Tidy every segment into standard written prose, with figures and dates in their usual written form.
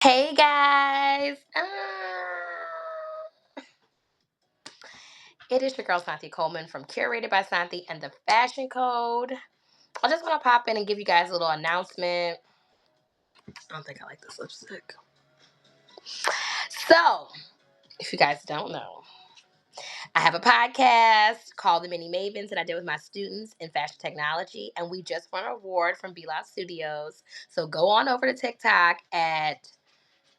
Hey guys! It is your girl Sonthia Coleman from Curated by Sonthia and the Fashion Code. I just want to pop in and give you guys a little announcement. I don't think I like this lipstick. So, if you guys don't know, I have a podcast called The Mini Mavens that I did with my students in fashion technology, and we just won an award from Be Loud Studios. So go on over to TikTok at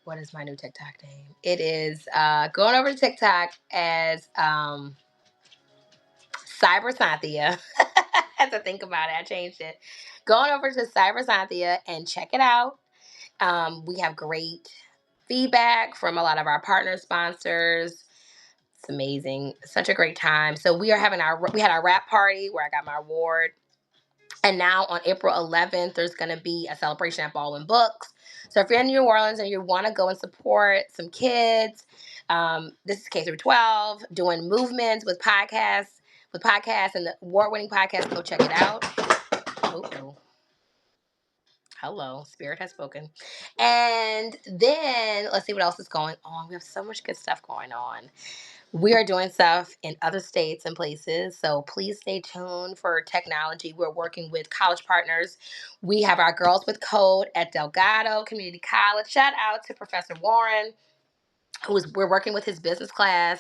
what is my new TikTok name? It is going over to TikTok as Cyber Sonthia. I had to think about it. I changed it. Going over to Cyber Sonthia and check it out. We have great feedback from a lot of our partner sponsors. It's amazing. Such a great time. So we had our wrap party where I got my award. And now on April 11th, there's going to be a celebration at Baldwin Books. So if you're in New Orleans and you want to go and support some kids, this is K through 12, doing movements with podcasts and the award-winning podcast. Go check it out. Oh, hello, Spirit has spoken. And then let's see what else is going on. We have so much good stuff going on. We are doing stuff in other states and places, so please stay tuned for technology. We're working with college partners. We have our Girls with Code at Delgado Community College. Shout out to Professor Warren, we're working with his business class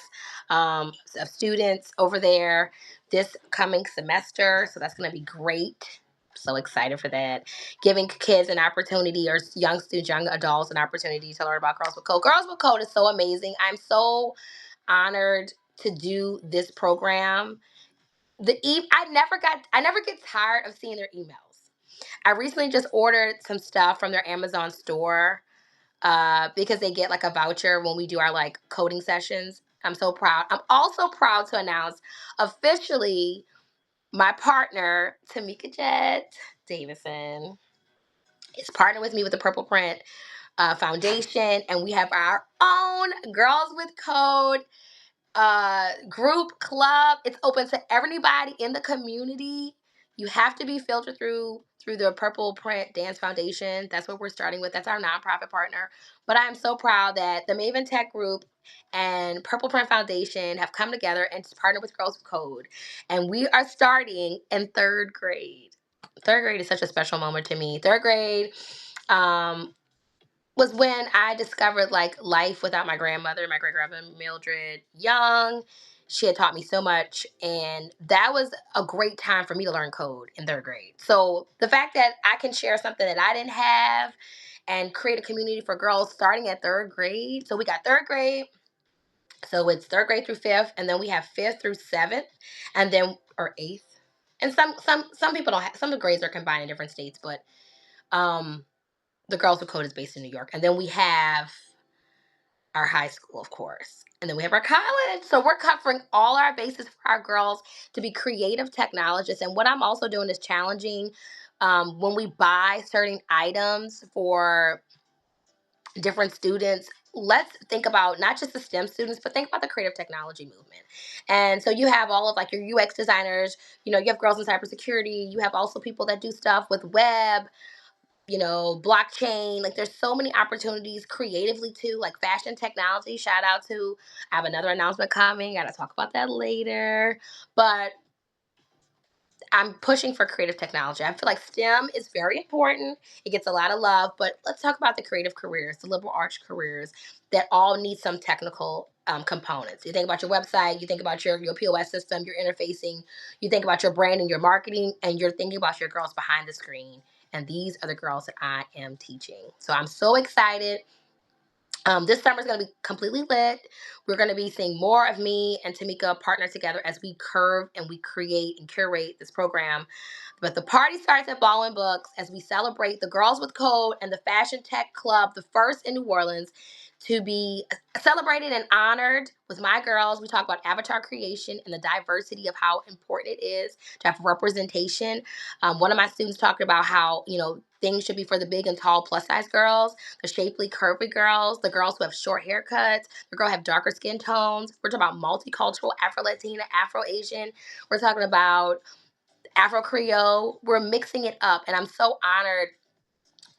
of students over there this coming semester, so that's going to be great. So excited for that. Giving kids an opportunity, or young students, young adults, an opportunity to learn about Girls with Code. Girls with Code is so amazing. I'm so honored to do this program. I never get tired of seeing their emails. I recently just ordered some stuff from their Amazon store because they get like a voucher when we do our like coding sessions. I'm so proud. I'm also proud to announce officially my partner, Tamika Jet Davison, is partnering with me with the Purple Print Foundation, and we have our own Girls with Code group club. It's open to everybody in the community. You have to be filtered through the Purple Print Dance Foundation. That's what we're starting with. That's our nonprofit partner. But I am so proud that the Maven Tech Group and Purple Print Foundation have come together and partnered with Girls with Code. And we are starting in third grade. Third grade is such a special moment to me. Third grade, was when I discovered like life without my grandmother, my great grandmother Mildred Young. She had taught me so much, and that was a great time for me to learn code in third grade. So the fact that I can share something that I didn't have and create a community for girls starting at third grade. So we got third grade. So it's third grade through fifth, and then we have fifth through seventh, and then or eighth. And some people don't have, some of the grades are combined in different states, but um the Girls with Code is based in New York. And then we have our high school, of course. And then we have our college. So we're covering all our bases for our girls to be creative technologists. And what I'm also doing is challenging when we buy certain items for different students. Let's think about not just the STEM students, but think about the creative technology movement. And so you have all of like your UX designers, you have girls in cybersecurity. You have also people that do stuff with web, blockchain. Like there's so many opportunities creatively too, like fashion technology. Shout out to, I have another announcement coming. Gotta talk about that later. But I'm pushing for creative technology. I feel like STEM is very important. It gets a lot of love, but let's talk about the creative careers, the liberal arts careers that all need some technical components. You think about your website, you think about your POS system, your interfacing, you think about your brand and your marketing, and you're thinking about your girls behind the screen. And these are the girls that I am teaching. So I'm so excited. This summer is going to be completely lit. We're going to be seeing more of me and Tamika partner together as we curve and we create and curate this program. But the party starts at Baldwin Books as we celebrate the Girls with Code and the Fashion Tech Club, the first in New Orleans to be celebrated and honored with my girls. We talk about avatar creation and the diversity of how important it is to have representation. One of my students talked about how, things should be for the big and tall plus size girls, the shapely, curvy girls, the girls who have short haircuts, the girls who have darker skin tones. We're talking about multicultural, Afro-Latina, Afro-Asian. We're talking about Afro-Creole. We're mixing it up, and I'm so honored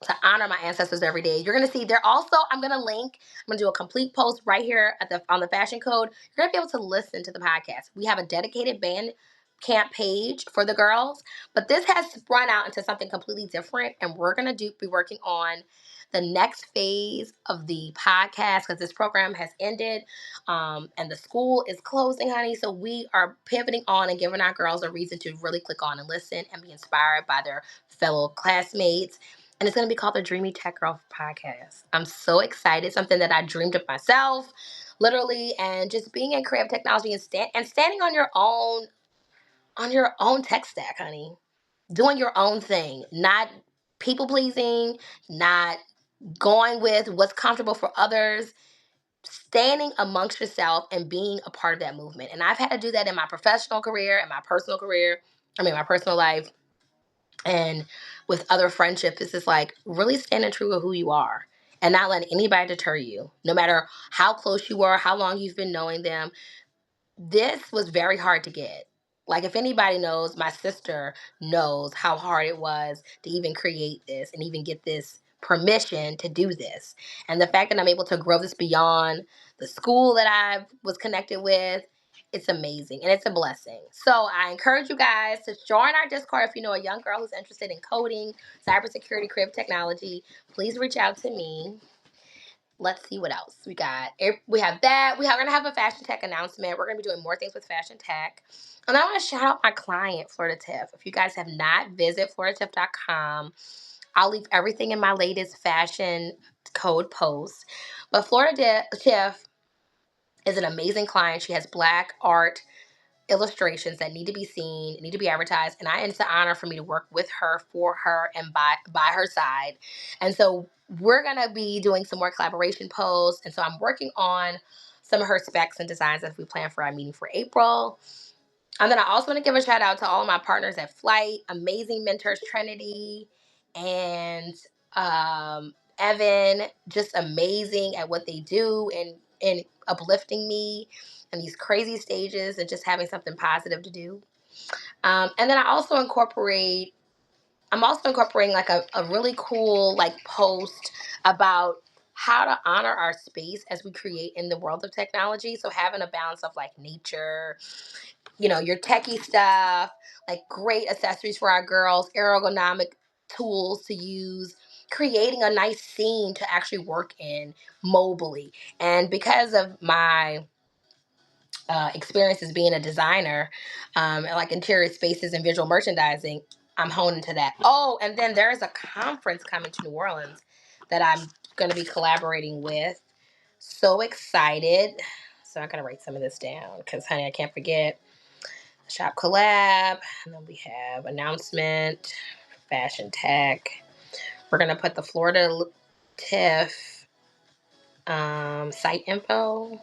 to honor my ancestors every day. You're gonna see they're also, I'm gonna link, I'm gonna do a complete post right here at the on the fashion code. You're gonna be able to listen to the podcast. We have a dedicated band camp page for the girls, but this has run out into something completely different, and we're gonna be working on the next phase of the podcast because this program has ended, and the school is closing, honey. So we are pivoting on and giving our girls a reason to really click on and listen and be inspired by their fellow classmates, and it's going to be called the Dreamy Tech Girl Podcast. I'm so excited. Something that I dreamed of myself, literally, and just being in creative technology and standing on your own tech stack, honey. Doing your own thing, not people pleasing, not going with what's comfortable for others. Standing amongst yourself and being a part of that movement. And I've had to do that in my professional career, in my personal career. My personal life. And with other friendships, it's just like really standing true to who you are and not letting anybody deter you, no matter how close you are, how long you've been knowing them. This was very hard to get. Like, if anybody knows, my sister knows how hard it was to even create this and even get this permission to do this. And the fact that I'm able to grow this beyond the school that I was connected with, it's amazing and it's a blessing. So I encourage you guys to join our Discord if you know a young girl who's interested in coding, cybersecurity, creative technology. Please reach out to me. Let's see what else we got. We have that. We are going to have a fashion tech announcement. We're going to be doing more things with fashion tech. And I want to shout out my client, Florida Tiff. If you guys have not visited floridatiff.com, I'll leave everything in my latest fashion code post. But Florida Tiff is an amazing client. She has Black art illustrations that need to be seen, need to be advertised, and it's an honor for me to work with her, for her, and by her side. And so we're gonna be doing some more collaboration posts, and so I'm working on some of her specs and designs as we plan for our meeting for April. And then I also want to give a shout out to all of my partners at Flight, amazing mentors Trinity and Evan, just amazing at what they do and uplifting me in these crazy stages and just having something positive to do. And then I'm also incorporating like a really cool like post about how to honor our space as we create in the world of technology. So having a balance of like nature, your techie stuff, like great accessories for our girls, ergonomic tools to use, creating a nice scene to actually work in mobily. And because of my experience as being a designer, and like interior spaces and visual merchandising, I'm honing to that. Oh, and then there's a conference coming to New Orleans that I'm going to be collaborating with. So excited. So I got to write some of this down because, honey, I can't forget. Shop collab, and then we have announcement, fashion tech. We're gonna put the Florida Tiff site info,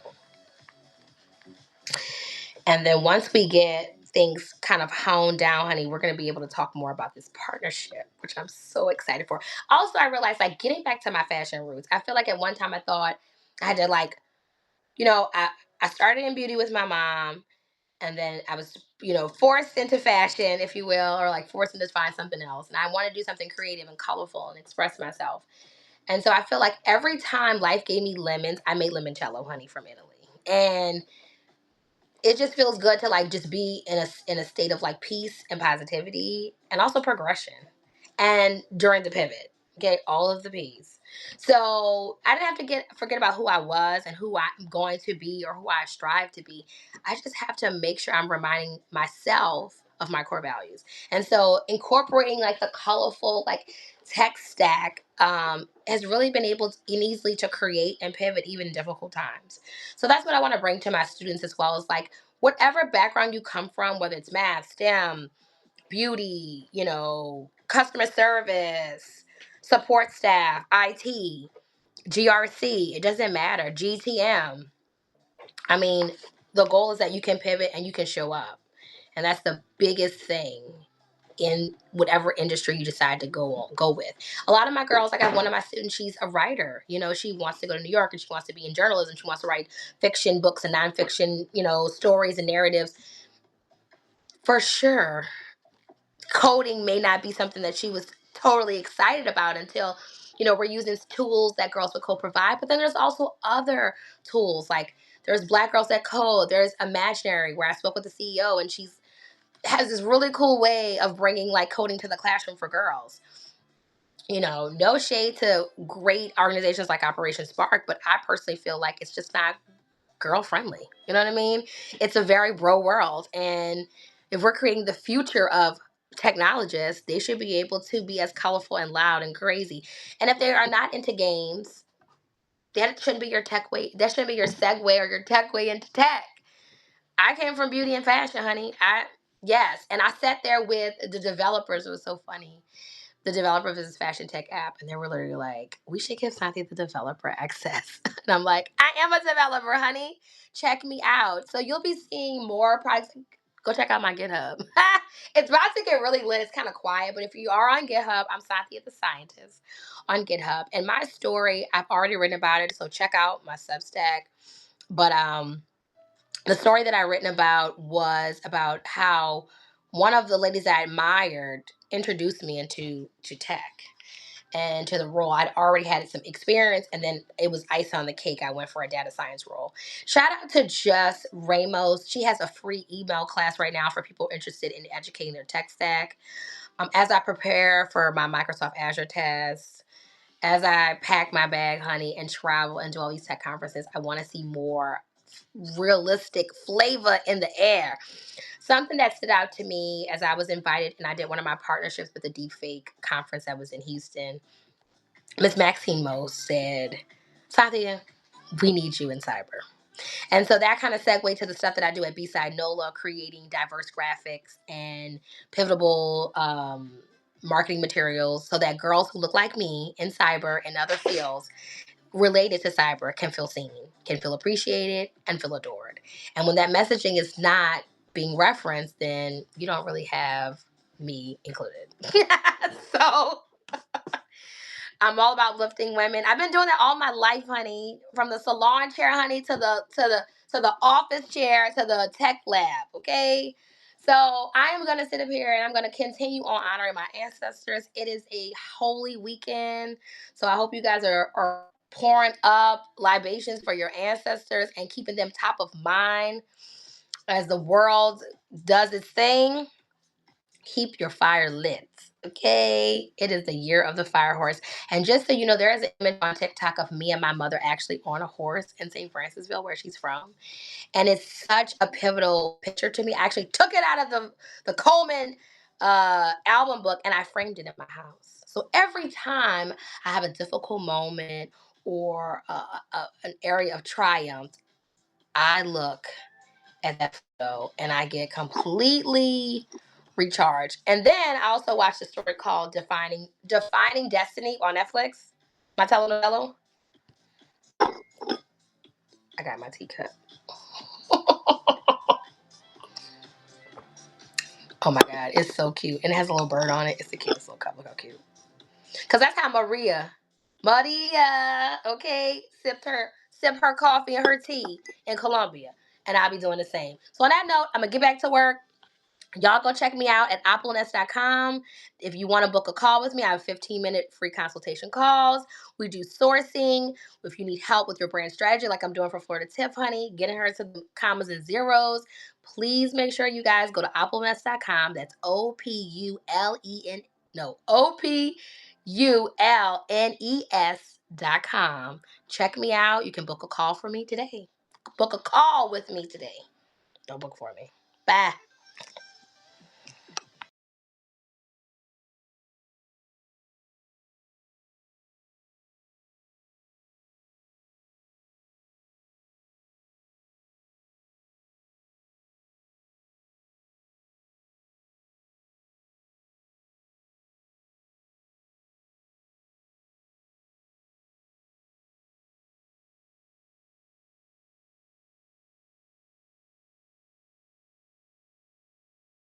and then once we get things kind of honed down, honey, we're gonna be able to talk more about this partnership, which I'm so excited for. Also, I realized like getting back to my fashion roots. I feel like at one time I thought I had to like, I started in beauty with my mom. And then I was, forced into fashion, if you will, or like forced into find something else. And I wanted to do something creative and colorful and express myself. And so I feel like every time life gave me lemons, I made limoncello honey from Italy. And it just feels good to like just be in a state of like peace and positivity and also progression. And during the pivot, get all of the P's. So I didn't have to forget about who I was and who I'm going to be or who I strive to be. I just have to make sure I'm reminding myself of my core values. And so incorporating like the colorful like tech stack has really been able to easily to create and pivot even in difficult times. So that's what I want to bring to my students as well, is like whatever background you come from, whether it's math, STEM, beauty, customer service, support staff, IT, GRC, it doesn't matter, GTM. I mean, the goal is that you can pivot and you can show up. And that's the biggest thing in whatever industry you decide to go with. A lot of my girls, like I have one of my students, she's a writer. She wants to go to New York and she wants to be in journalism. She wants to write fiction books and nonfiction, stories and narratives. For sure, coding may not be something that she was totally excited about until, we're using tools that Girls with Code provide. But then there's also other tools, like there's Black Girls That Code, there's Imaginary, where I spoke with the CEO, and she's has this really cool way of bringing like coding to the classroom for girls. No shade to great organizations like Operation Spark, but I personally feel like it's just not girl friendly. You know what I mean? It's a very bro world. And if we're creating the future of technologists, they should be able to be as colorful and loud and crazy. And if they are not into games, that shouldn't be your tech way. That shouldn't be your segue or your tech way into tech. I came from beauty and fashion, honey. Yes. And I sat there with the developers. It was so funny, the developer of this fashion tech app, and they were literally like, we should give Sonthia the developer access. And I'm like, I am a developer, honey. Check me out. So you'll be seeing more products. Go check out my GitHub. It's about to get really lit. It's kind of quiet, but if you are on GitHub, I'm Sonthia the Scientist on GitHub. And my story, I've already written about it, so check out my Substack. But the story that I written about was about how one of the ladies I admired introduced me into tech and to the role. I'd already had some experience, and then it was ice on the cake. I went for a data science role. Shout out to Jess Ramos. She has a free email class right now for people interested in educating their tech stack. As I prepare for my Microsoft Azure test, as I pack my bag, honey, and travel and do all these tech conferences, I want to see more realistic flavor in the air. Something that stood out to me as I was invited, and I did one of my partnerships with the Deepfake conference that was in Houston. Miss Maxine Mose said, Sonthia, we need you in cyber. And so that kind of segued to the stuff that I do at B-Side NOLA, creating diverse graphics and pivotal marketing materials so that girls who look like me in cyber and other fields related to cyber can feel seen, can feel appreciated, and feel adored. And when that messaging is not being referenced, then you don't really have me included. So I'm all about lifting women. I've been doing that all my life, honey. From the salon chair, honey, to the office chair, to the tech lab. Okay. So I am gonna sit up here and I'm gonna continue on honoring my ancestors. It is a holy weekend, so I hope you guys are pouring up libations for your ancestors and keeping them top of mind as the world does its thing. Keep your fire lit. Okay, it is the year of the fire horse. And just so you know, there is an image on TikTok of me and my mother actually on a horse in St. Francisville, where she's from. And it's such a pivotal picture to me. I actually took it out of the Coleman album book and I framed it in my house. So every time I have a difficult moment or an area of triumph, I look at that photo and I get completely recharged. And then I also watched a story called Defining Destiny on Netflix. My telenovela. I got my teacup. Oh my god, it's so cute. And it has a little bird on it. It's the cutest little cup. Look how cute. Cause that's how Maria, okay, sip her coffee and her tea in Colombia. And I'll be doing the same. So on that note, I'm gonna get back to work. Y'all go check me out at opulence.com. If you want to book a call with me, I have 15-minute free consultation calls. We do sourcing. If you need help with your brand strategy, like I'm doing for Florida Tip, honey, getting her to the commas and zeros, please make sure you guys go to opulence.com. That's OPULEN. No, OPULNES.com. Check me out. You can book a call for me today. Book a call with me today. Don't book for me. Bye.